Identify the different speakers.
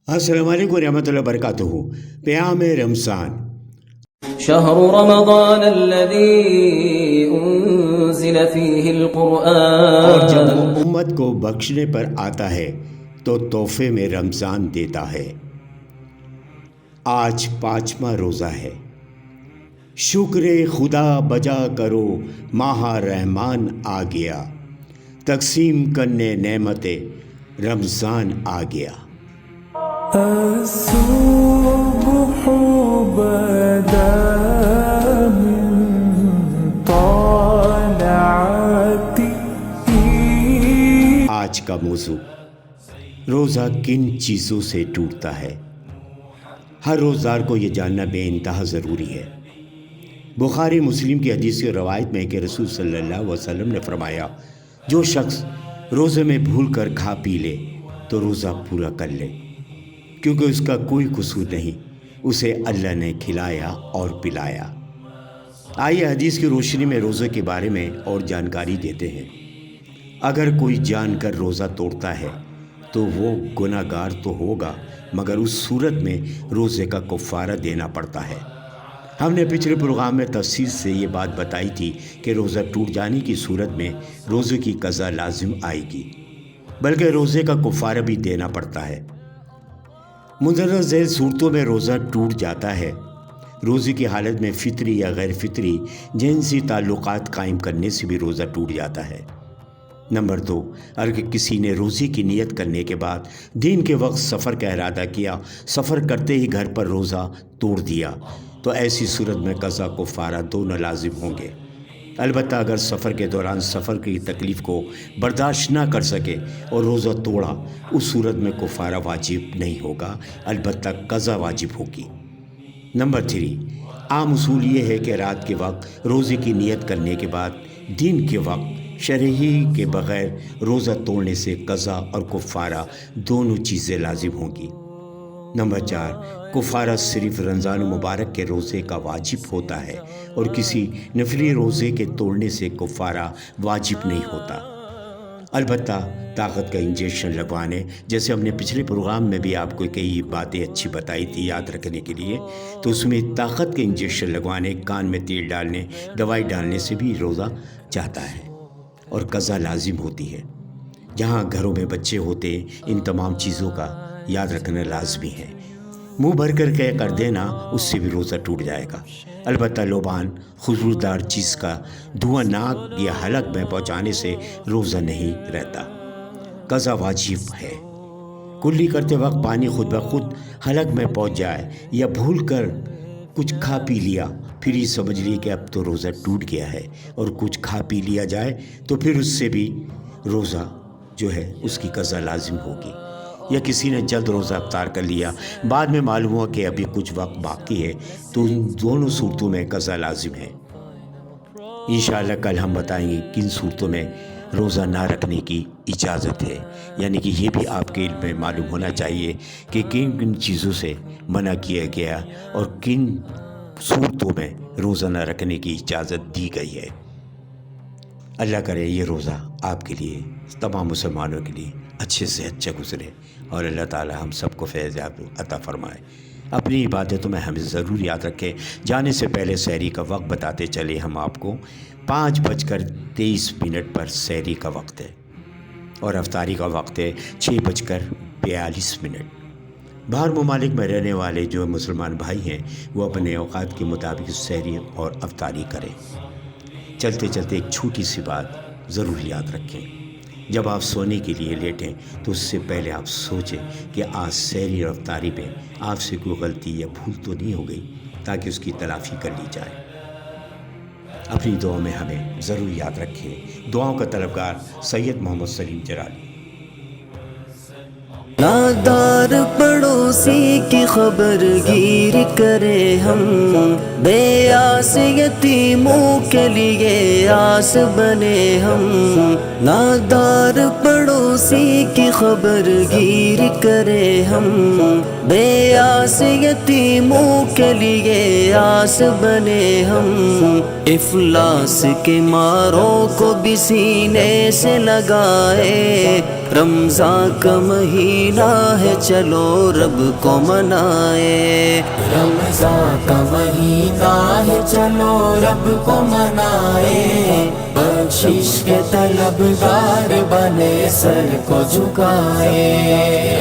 Speaker 1: السلام علیکم ورحمۃ اللہ وبرکاتہ۔ پیام رمضان۔
Speaker 2: شهر رمضان الذي انزل فيه القرآن۔
Speaker 1: اور جب وہ امت کو بخشنے پر آتا ہے تو تحفے میں رمضان دیتا ہے۔ آج 5واں روزہ ہے۔ شکر خدا بجا کرو، ماہ رحمان آ گیا، تقسیم کرنے نعمتیں رمضان آ گیا۔
Speaker 3: الصبح بدا من طالعته۔
Speaker 1: آج کا موضوع روزہ کن چیزوں سے ٹوٹتا ہے۔ ہر روزدار کو یہ جاننا بے انتہا ضروری ہے۔ بخاری مسلم کی حدیث کی روایت میں کہ رسول صلی اللہ علیہ وسلم نے فرمایا، جو شخص روزے میں بھول کر کھا پی لے تو روزہ پورا کر لے، کیونکہ اس کا کوئی قصور نہیں، اسے اللہ نے کھلایا اور پلایا۔ آئیے حدیث کی روشنی میں روزے کے بارے میں اور جانکاری دیتے ہیں۔ اگر کوئی جان کر روزہ توڑتا ہے تو وہ گناہ گار تو ہوگا، مگر اس صورت میں روزے کا کفارہ دینا پڑتا ہے۔ ہم نے پچھلے پروگرام میں تفصیل سے یہ بات بتائی تھی کہ روزہ ٹوٹ جانے کی صورت میں روزے کی قضا لازم آئے گی، بلکہ روزے کا کفارہ بھی دینا پڑتا ہے۔ مندرجہ ذیل صورتوں میں روزہ ٹوٹ جاتا ہے۔ روزے کی حالت میں فطری یا غیر فطری جنسی تعلقات قائم کرنے سے بھی روزہ ٹوٹ جاتا ہے۔ نمبر 2، اگر کسی نے روزے کی نیت کرنے کے بعد دن کے وقت سفر کا ارادہ کیا، سفر کرتے ہی گھر پر روزہ توڑ دیا، تو ایسی صورت میں قضا کفارہ دونوں لازم ہوں گے۔ البتہ اگر سفر کے دوران سفر کی تکلیف کو برداشت نہ کر سکے اور روزہ توڑا، اس صورت میں کفارہ واجب نہیں ہوگا، البتہ قضا واجب ہوگی۔ نمبر 3، عام اصول یہ ہے کہ رات کے وقت روزے کی نیت کرنے کے بعد دن کے وقت شرعی کے بغیر روزہ توڑنے سے قضا اور کفارہ دونوں چیزیں لازم ہوں گی۔ نمبر 4، کفارہ صرف رمضان مبارک کے روزے کا واجب ہوتا ہے اور کسی نفلی روزے کے توڑنے سے کفارہ واجب نہیں ہوتا۔ البتہ طاقت کا انجیکشن لگوانے، جیسے ہم نے پچھلے پروگرام میں بھی آپ کو کئی باتیں اچھی بتائی تھی یاد رکھنے کے لیے، تو اس میں طاقت کے انجیکشن لگوانے، کان میں تیل ڈالنے، دوائی ڈالنے سے بھی روزہ جاتا ہے اور قضا لازم ہوتی ہے۔ جہاں گھروں میں بچے ہوتے ہیں، ان تمام چیزوں کا یاد رکھنا لازمی ہے۔ منہ بھر کر کر دینا، اس سے بھی روزہ ٹوٹ جائے گا۔ البتہ لوبان، خوشبودار چیز کا دھواں ناک یا حلق میں پہنچانے سے روزہ نہیں رہتا، قضا واجب ہے۔ کلی کرتے وقت پانی خود بخود حلق میں پہنچ جائے یا بھول کر کچھ کھا پی لیا، پھر یہ سمجھ لیے کہ اب تو روزہ ٹوٹ گیا ہے، اور کچھ کھا پی لیا جائے تو پھر اس سے بھی روزہ جو ہے اس کی قضا لازم ہوگی۔ یا کسی نے جلد روزہ افطار کر لیا، بعد میں معلوم ہوا کہ ابھی کچھ وقت باقی ہے، تو ان دونوں صورتوں میں قضا لازم ہے۔ انشاءاللہ کل ہم بتائیں گے کن صورتوں میں روزہ نہ رکھنے کی اجازت ہے، یعنی کہ یہ بھی آپ کے علم میں معلوم ہونا چاہیے کہ کن کن چیزوں سے منع کیا گیا اور کن صورتوں میں روزہ نہ رکھنے کی اجازت دی گئی ہے۔ اللہ کرے یہ روزہ آپ کے لیے، تمام مسلمانوں کے لیے اچھے سے اچھا گزرے، اور اللہ تعالی ہم سب کو فیض عطا فرمائے۔ اپنی عبادتوں میں ہمیں ضرور یاد رکھیں۔ جانے سے پہلے سحری کا وقت بتاتے چلے ہم آپ کو، 5:23 پر سحری کا وقت ہے، اور افطاری کا وقت ہے 6:42۔ باہر ممالک میں رہنے والے جو مسلمان بھائی ہیں وہ اپنے اوقات کے مطابق سحری اور افطاری کریں۔ چلتے چلتے ایک چھوٹی سی بات ضرور یاد رکھیں، جب آپ سونے کے لیے لیٹیں تو اس سے پہلے آپ سوچیں کہ آج سحری اور افطاری میں آپ سے کوئی غلطی یا بھول تو نہیں ہو گئی، تاکہ اس کی تلافی کر لی جائے۔ اپنی دعاؤں میں ہمیں ضرور یاد رکھیں۔ دعاؤں کا طلبگار سید محمد سلیم جلالی۔
Speaker 2: نادار پڑوسی کی خبر گیر کرے ہم، بے آس یتیموں کے لیے آس بنے ہم۔ نادار پڑوسی کی خبر گیر کرے ہم، بے آس یتیموں کے لیے آس بنے ہم۔ افلاس کے ماروں کو بھی سینے سے لگائے، رمضان کا مہینہ ہے چلو رب کو منائے،
Speaker 3: رمضان کا مہینہ ہے چلو رب کو منائے، بخشش کے طلبگار بنے سر کو جھکائے۔